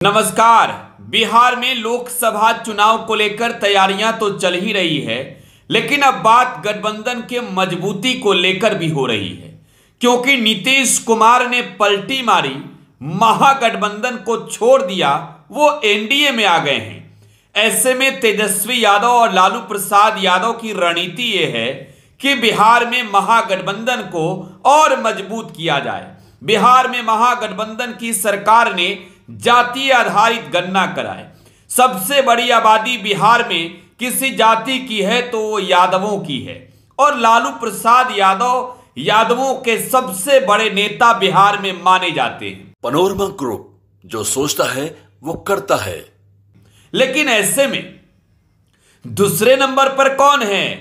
नमस्कार। बिहार में लोकसभा चुनाव को लेकर तैयारियां तो चल ही रही है, लेकिन अब बात गठबंधन के मजबूती को लेकर भी हो रही है, क्योंकि नीतीश कुमार ने पलटी मारी, महागठबंधन को छोड़ दिया, वो एनडीए में आ गए हैं। ऐसे में तेजस्वी यादव और लालू प्रसाद यादव की रणनीति ये है कि बिहार में महागठबंधन को और मजबूत किया जाए। बिहार में महागठबंधन की सरकार ने जातीय आधारित गणना कराए। सबसे बड़ी आबादी बिहार में किसी जाति की है तो वो यादवों की है, और लालू प्रसाद यादव यादवों के सबसे बड़े नेता बिहार में माने जाते हैं। पनोरमा ग्रुप जो सोचता है वो करता है। लेकिन ऐसे में दूसरे नंबर पर कौन है?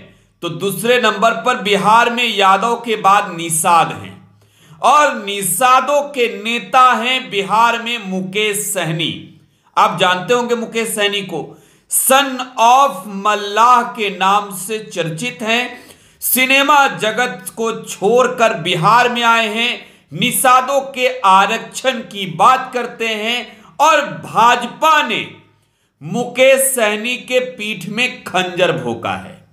तो दूसरे नंबर पर बिहार में यादव के बाद निषाद हैं, और निषादों के नेता हैं बिहार में मुकेश सहनी। आप जानते होंगे मुकेश सहनी को, सन ऑफ मल्लाह के नाम से चर्चित हैं। सिनेमा जगत को छोड़कर बिहार में आए हैं, निषादों के आरक्षण की बात करते हैं, और भाजपा ने मुकेश सहनी के पीठ में खंजर भोंका है।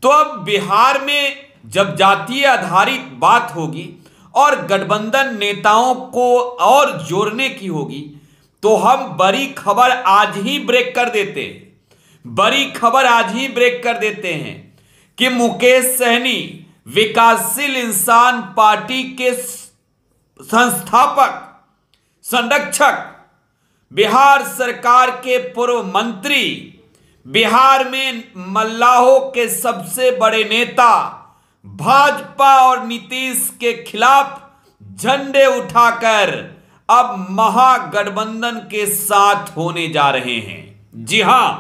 तो अब बिहार में जब जातीय आधारित बात होगी और गठबंधन नेताओं को और जोड़ने की होगी, तो हम बड़ी खबर आज ही ब्रेक कर देते हैं कि मुकेश सहनी विकासशील इंसान पार्टी के संस्थापक, संरक्षक, बिहार सरकार के पूर्व मंत्री, बिहार में मल्लाहों के सबसे बड़े नेता, भाजपा और नीतीश के खिलाफ झंडे उठाकर अब महागठबंधन के साथ होने जा रहे हैं। जी हां,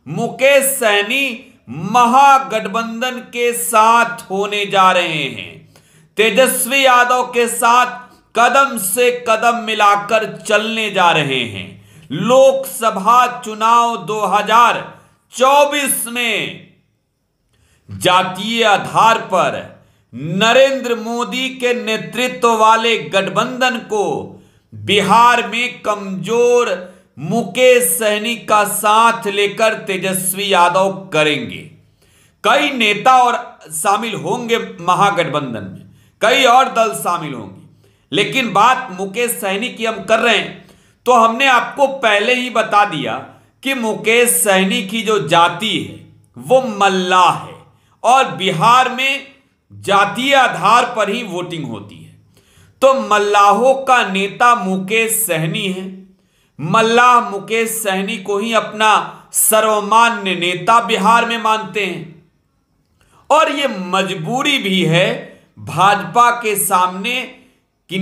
मुकेश सहनी महागठबंधन के साथ होने जा रहे हैं। तेजस्वी यादव के साथ कदम से कदम मिलाकर चलने जा रहे हैं। लोकसभा चुनाव 2024 में जातीय आधार पर नरेंद्र मोदी के नेतृत्व वाले गठबंधन को बिहार में कमजोर मुकेश सहनी का साथ लेकर तेजस्वी यादव करेंगे। कई नेता और शामिल होंगे महागठबंधन में, कई और दल शामिल होंगे, लेकिन बात मुकेश सहनी की हम कर रहे हैं तो हमने आपको पहले ही बता दिया कि मुकेश सहनी की जो जाति है वो मल्लाह है, और बिहार में जातीय आधार पर ही वोटिंग होती है। तो मल्लाहों का नेता मुकेश सहनी है। मल्लाह मुकेश सहनी को ही अपना सर्वमान्य नेता बिहार में मानते हैं, और यह मजबूरी भी है भाजपा के सामने कि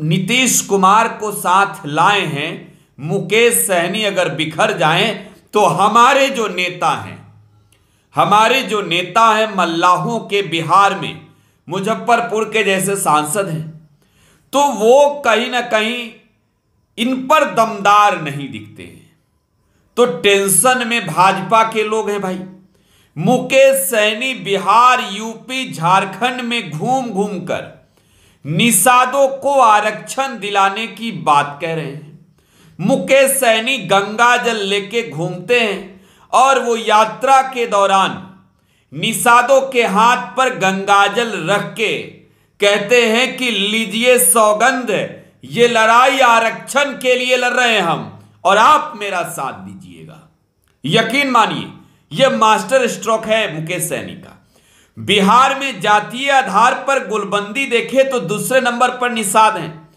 नीतीश कुमार को साथ लाए हैं। मुकेश सहनी अगर बिखर जाएं तो हमारे जो नेता हैं मल्लाहों के बिहार में, मुजफ्फरपुर के जैसे सांसद हैं, तो वो कहीं ना कहीं इन पर दमदार नहीं दिखते हैं। तो टेंशन में भाजपा के लोग हैं भाई। मुकेश सहनी बिहार, यूपी, झारखंड में घूम घूम कर निषादों को आरक्षण दिलाने की बात कह रहे हैं। मुकेश सहनी गंगा जल लेके घूमते हैं, और वो यात्रा के दौरान निषादों के हाथ पर गंगाजल रख के कहते हैं कि लीजिए सौगंध, ये लड़ाई आरक्षण के लिए लड़ रहे हैं हम, और आप मेरा साथ दीजिएगा। यकीन मानिए, यह मास्टर स्ट्रोक है मुकेश सहनी का। बिहार में जातीय आधार पर गुलबंदी देखे तो दूसरे नंबर पर निषाद हैं,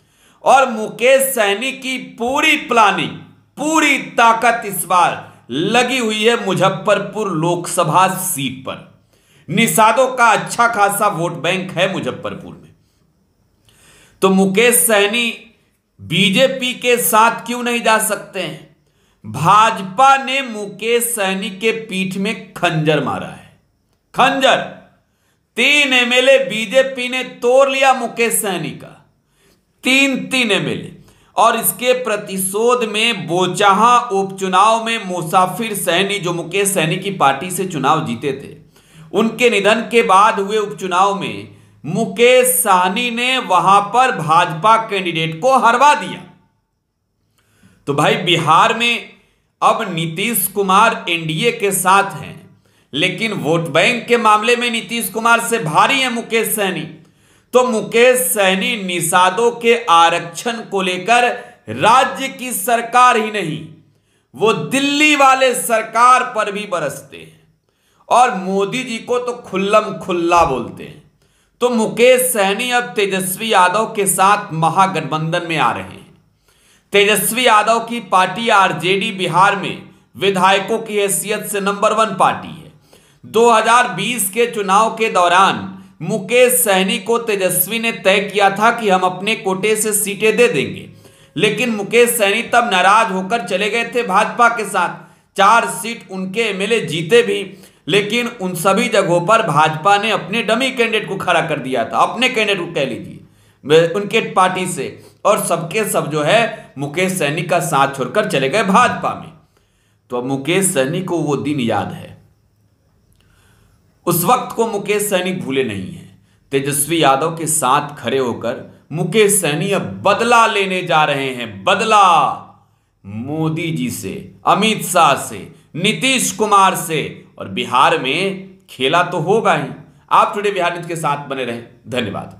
और मुकेश सहनी की पूरी प्लानिंग, पूरी ताकत इस बार लगी हुई है मुजफ्फरपुर लोकसभा सीट पर। निषादों का अच्छा खासा वोट बैंक है मुजफ्फरपुर में। तो मुकेश सहनी बीजेपी के साथ क्यों नहीं जा सकते हैं? भाजपा ने मुकेश सहनी के पीठ में खंजर मारा है। खंजर 3 एमएलए बीजेपी ने तोड़ लिया मुकेश सहनी का, 3 एमएलए। और इसके प्रतिशोध में बोचाहा उपचुनाव में मुसाफिर सहनी, जो मुकेश सहनी की पार्टी से चुनाव जीते थे, उनके निधन के बाद हुए उपचुनाव में मुकेश सहनी ने वहां पर भाजपा कैंडिडेट को हरवा दिया। तो भाई बिहार में अब नीतीश कुमार एनडीए के साथ हैं, लेकिन वोट बैंक के मामले में नीतीश कुमार से भारी है मुकेश सहनी। तो मुकेश सहनी निषादों के आरक्षण को लेकर राज्य की सरकार ही नहीं, वो दिल्ली वाले सरकार पर भी बरसते हैं और मोदी जी को तो खुल्लम खुल्ला बोलते हैं। तो मुकेश सहनी अब तेजस्वी यादव के साथ महागठबंधन में आ रहे हैं। तेजस्वी यादव की पार्टी आरजेडी बिहार में विधायकों की हैसियत से नंबर 1 पार्टी है। 2020 के चुनाव के दौरान मुकेश सहनी को तेजस्वी ने तय किया था कि हम अपने कोटे से सीटें दे देंगे, लेकिन मुकेश सहनी तब नाराज होकर चले गए थे भाजपा के साथ। 4 सीट उनके एमएलए जीते भी, लेकिन उन सभी जगहों पर भाजपा ने अपने डमी कैंडिडेट को खड़ा कर दिया था, अपने कैंडिडेट को कह लीजिए उनके पार्टी से, और सबके सब जो है मुकेश सहनी का साथ छोड़कर चले गए भाजपा में। तो अब मुकेश सहनी को वो दिन याद है, उस वक्त को मुकेश सहनी भूले नहीं है। तेजस्वी यादव के साथ खड़े होकर मुकेश सहनी अब बदला लेने जा रहे हैं, बदला मोदी जी से, अमित शाह से, नीतीश कुमार से, और बिहार में खेला तो होगा ही। आप टुडे बिहार न्यूज के साथ बने रहें। धन्यवाद।